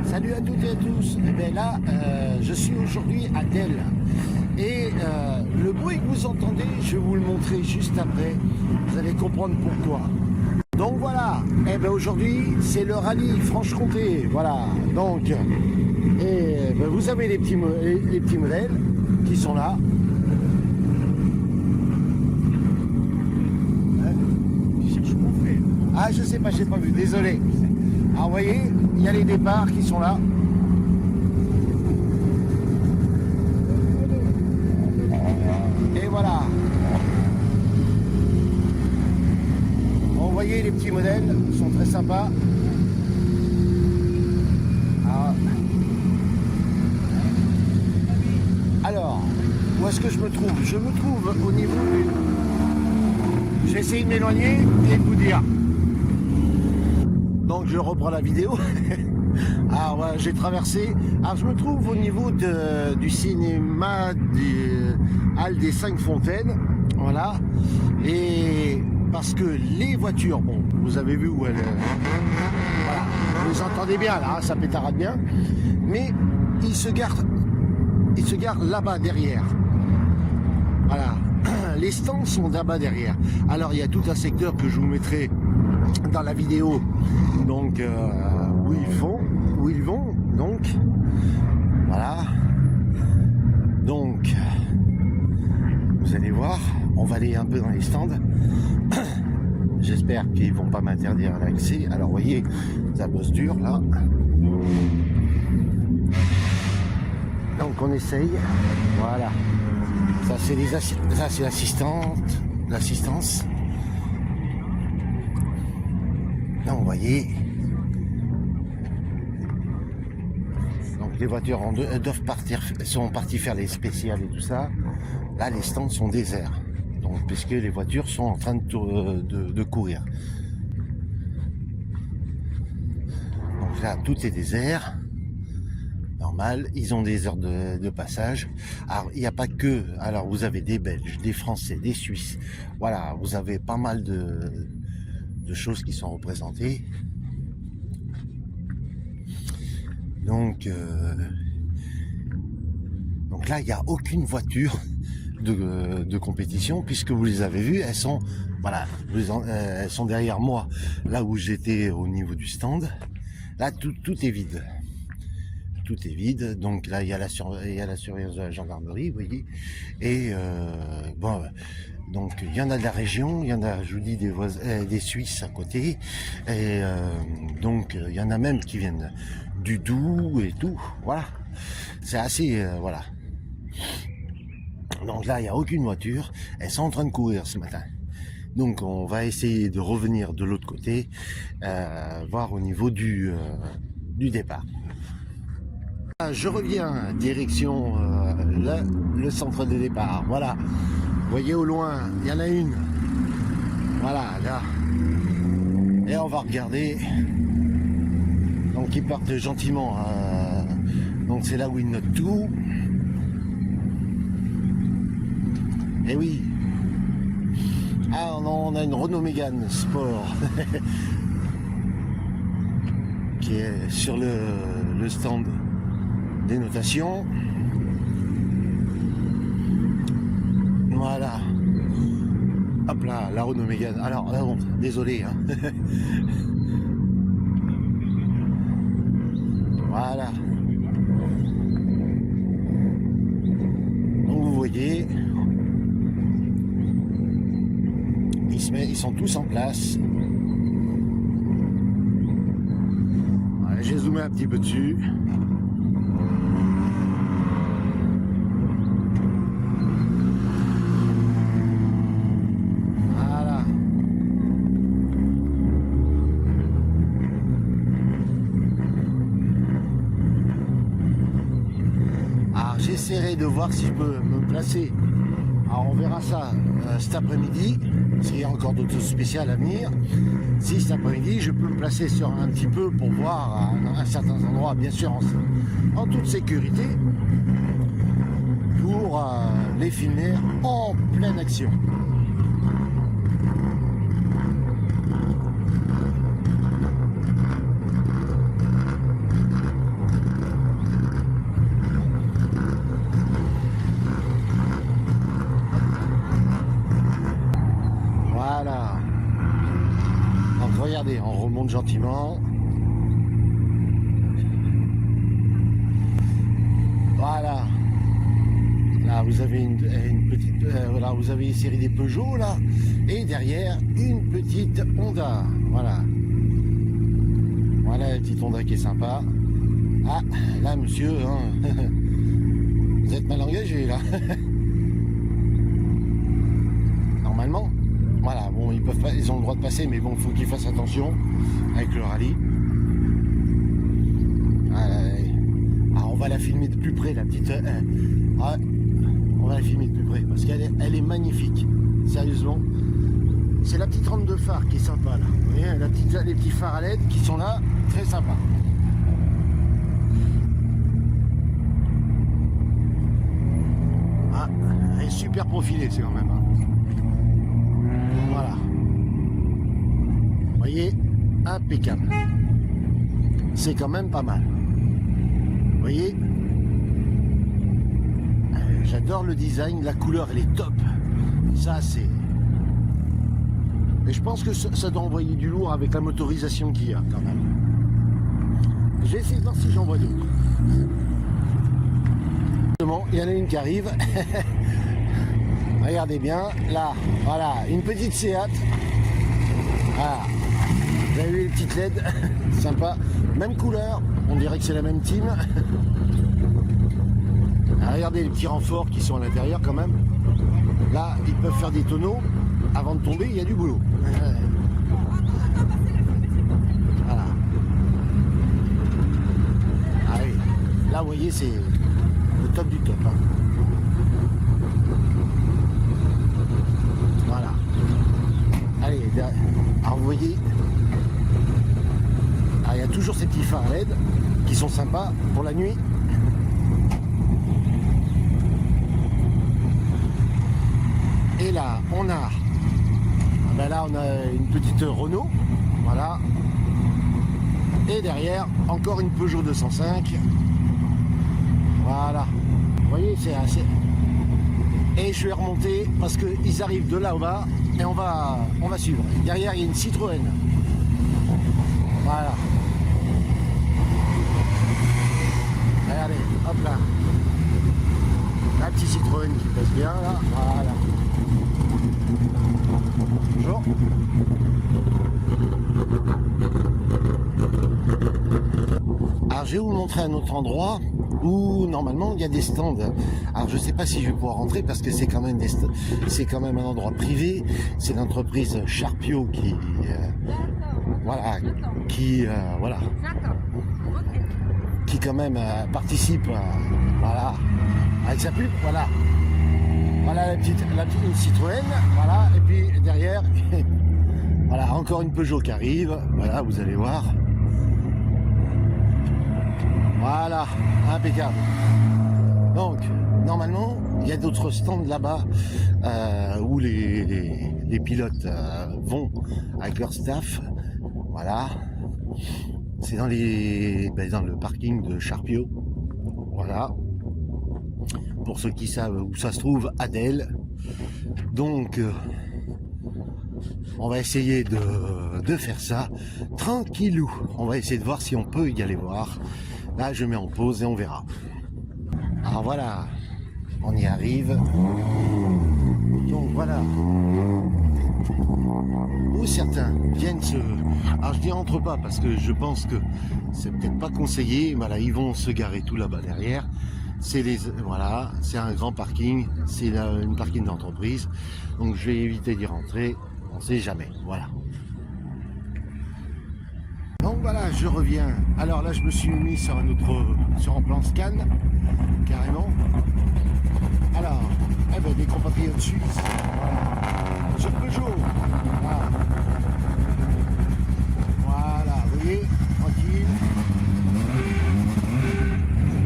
Salut à toutes et à tous. Et bien là, je suis aujourd'hui à Delle. Et le bruit que vous entendez, je vais vous le montrer juste après. Vous allez comprendre pourquoi. Donc voilà, et bien aujourd'hui, c'est le rallye Franche-Comté. Voilà, donc, et ben, vous avez les petits modèles qui sont là. Ah, je sais pas, j'ai pas vu, désolé. Alors, vous voyez, il y a les départs qui sont là. Et voilà. Bon, vous voyez, les petits modèles sont très sympas. Alors, où est-ce que je me trouve? Je me trouve au niveau du... Je vais essayer de m'éloigner et de vous dire. Donc je reprends la vidéo. Alors voilà, j'ai traversé. Alors je me trouve au niveau du cinéma Halles des 5 Fontaines. Voilà. Et parce que les voitures, bon, vous avez vu où elles... Voilà, vous les entendez bien là, ça pétarade bien. Mais ils se garent là-bas derrière. Voilà. Les stands sont là-bas derrière. Alors il y a tout un secteur que je vous mettrai dans la vidéo, donc où ils vont, donc voilà. Donc vous allez voir, on va aller un peu dans les stands. J'espère qu'ils vont pas m'interdire l'accès. Alors vous voyez, ça bosse dur là. Donc on essaye, voilà. Ça c'est l'assistance. Là vous voyez. Donc les voitures sont parties faire les spéciales et tout ça. Là les stands sont déserts. Donc puisque les voitures sont en train de courir. Donc là tout est désert. Normal, ils ont des heures de passage. Alors il n'y a pas que, alors vous avez des Belges, des Français, des Suisses, voilà, vous avez pas mal de choses qui sont représentées. Donc là il n'y a aucune voiture de compétition, puisque vous les avez vues, elles sont, voilà, elles sont derrière moi, là où j'étais au niveau du stand. Là tout est vide. Tout est vide, donc là il y a la surveillance de la gendarmerie, vous voyez, et bon, donc il y en a de la région, il y en a, je vous dis, des Suisses à côté, et donc il y en a même qui viennent du Doubs et tout, voilà, c'est assez, voilà. Donc là il n'y a aucune voiture, elles sont en train de courir ce matin. Donc on va essayer de revenir de l'autre côté, voir au niveau du départ. Je reviens direction le centre de départ. Voilà, vous voyez au loin, il y en a une. Voilà, là. Et on va regarder. Donc ils partent gentiment. Donc c'est là où ils notent tout. Et oui. Ah, on a une Renault Mégane Sport qui est sur le stand des notations. Voilà. Hop là, la Renault Mégane. Alors, là, bon, désolé. Hein. Voilà. Donc vous voyez, ils sont tous en place. Voilà, j'ai zoomé un petit peu dessus. J'essaierai de voir si je peux me placer. Alors on verra ça cet après-midi, s'il y a encore d'autres spéciales à venir. Si cet après-midi je peux me placer sur un petit peu pour voir à certains endroits, bien sûr en toute sécurité, pour les filmer en pleine action. Allez, on remonte gentiment. Voilà. Là, vous avez une petite... voilà, vous avez une série des Peugeot, là. Et derrière, une petite Honda. Voilà. Voilà la petite Honda qui est sympa. Ah, là, monsieur, hein, vous êtes mal engagé, là. Normalement. Voilà, bon, ils peuvent pas, ils ont le droit de passer, mais bon, il faut qu'ils fassent attention avec le rallye. Ah, on va la filmer de plus près, la petite... on va la filmer de plus près, parce qu'elle elle est magnifique. Sérieusement. C'est la petite rampe de phare qui est sympa, là. Vous voyez, les petits phares à LED qui sont là, très sympa. Ah, elle est super profilée, c'est quand même. Hein. Voilà. Vous voyez, impeccable. C'est quand même pas mal. Vous voyez, j'adore le design, la couleur elle est top. Ça c'est... Et je pense que ça doit envoyer du lourd avec la motorisation qu'il y a quand même. Je vais essayer de voir si j'en vois d'autres. Il y en a une qui arrive. Regardez bien, là, voilà, une petite Seat. Voilà. Vous avez vu les petites LED, sympa. Même couleur, on dirait que c'est la même team. Regardez les petits renforts qui sont à l'intérieur quand même. Là, ils peuvent faire des tonneaux. Avant de tomber, il y a du boulot. Voilà. Ah oui. Là, vous voyez, c'est le top du top. Hein. Voilà. Allez, alors vous voyez, il y a toujours ces petits phares LED qui sont sympas pour la nuit. Et là, on a une petite Renault, voilà. Et derrière, encore une Peugeot 205. Voilà. Vous voyez, c'est assez... Et je vais remonter parce qu'ils arrivent de là au bas et on va suivre. Derrière, il y a une Citroën. Voilà. Regardez, hop là. La petite Citroën qui passe bien là. Voilà. Bonjour. Alors je vais vous montrer un autre endroit où normalement il y a des stands. Alors je sais pas si je vais pouvoir rentrer parce que c'est quand même un endroit privé. C'est l'entreprise Sharpio qui voilà qui quand même participe voilà avec sa pub, voilà la petite Citroën, voilà, et puis derrière voilà encore une Peugeot qui arrive, voilà, vous allez voir. Voilà, impeccable. Donc, normalement, il y a d'autres stands là-bas où les pilotes vont avec leur staff. Voilà. C'est dans le parking de Sharpio. Voilà. Pour ceux qui savent où ça se trouve, Adèle. Donc, on va essayer de faire ça tranquillou. On va essayer de voir si on peut y aller voir. Là, je mets en pause et on verra. Alors voilà, on y arrive. Donc voilà. Où certains viennent se... Alors je dis entre pas parce que je pense que c'est peut-être pas conseillé. Voilà, ils vont se garer tout là-bas derrière. Voilà, c'est un grand parking. C'est une parking d'entreprise. Donc je vais éviter d'y rentrer. On sait jamais. Voilà. Donc voilà, je reviens. Alors là, je me suis mis sur un plan scan, carrément. Alors, des compatriotes suisses. Voilà. Sur Peugeot. Voilà. Voilà, vous voyez, tranquille.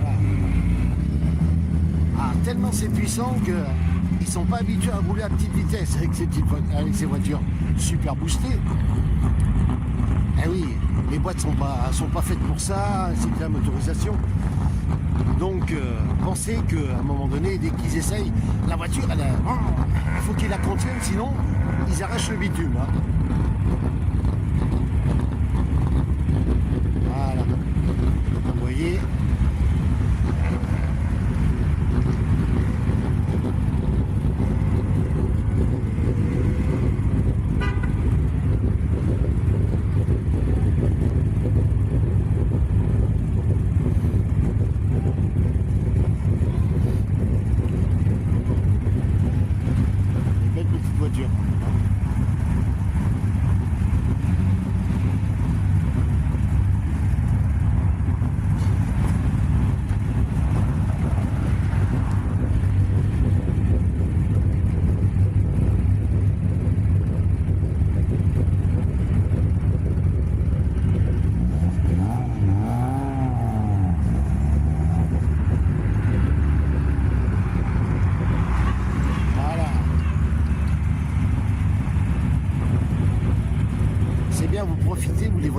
Voilà. Ah, tellement c'est puissant que ils sont pas habitués à rouler à petite vitesse avec ces voitures super boostées. Eh oui, les boîtes sont pas faites pour ça, c'est de la motorisation. Donc pensez qu'à un moment donné, dès qu'ils essayent, la voiture, il faut qu'ils la contiennent, sinon ils arrachent le bitume. Hein.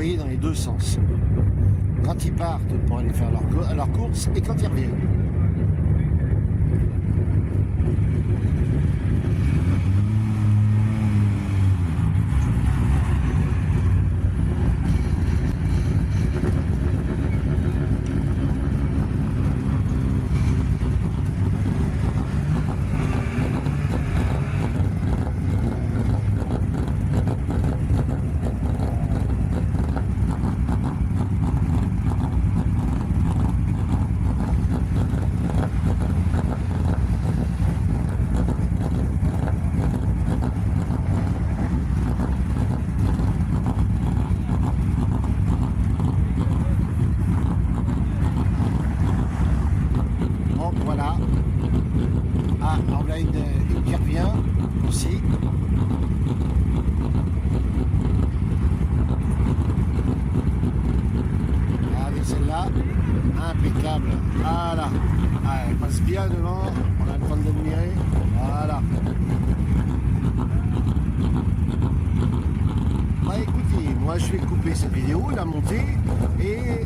voyez, dans les deux sens. Quand ils partent pour aller faire leur course et quand ils reviennent. Voilà. Ah, on a une qui revient aussi. Regardez celle-là. Impeccable. Voilà. Ah, elle passe bien devant. On a le temps de l'admirer. Voilà. Bah écoutez, moi je vais couper cette vidéo, la monter et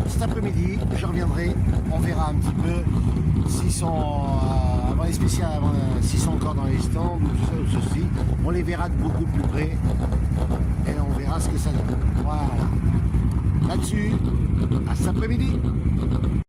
cet après-midi je reviendrai, on verra un petit peu s'ils sont avant les spéciales, s'ils sont encore dans les stands ou tout ça ou ceci, on les verra de beaucoup plus près et on verra ce que ça donne. Voilà. Là-dessus, à cet après-midi.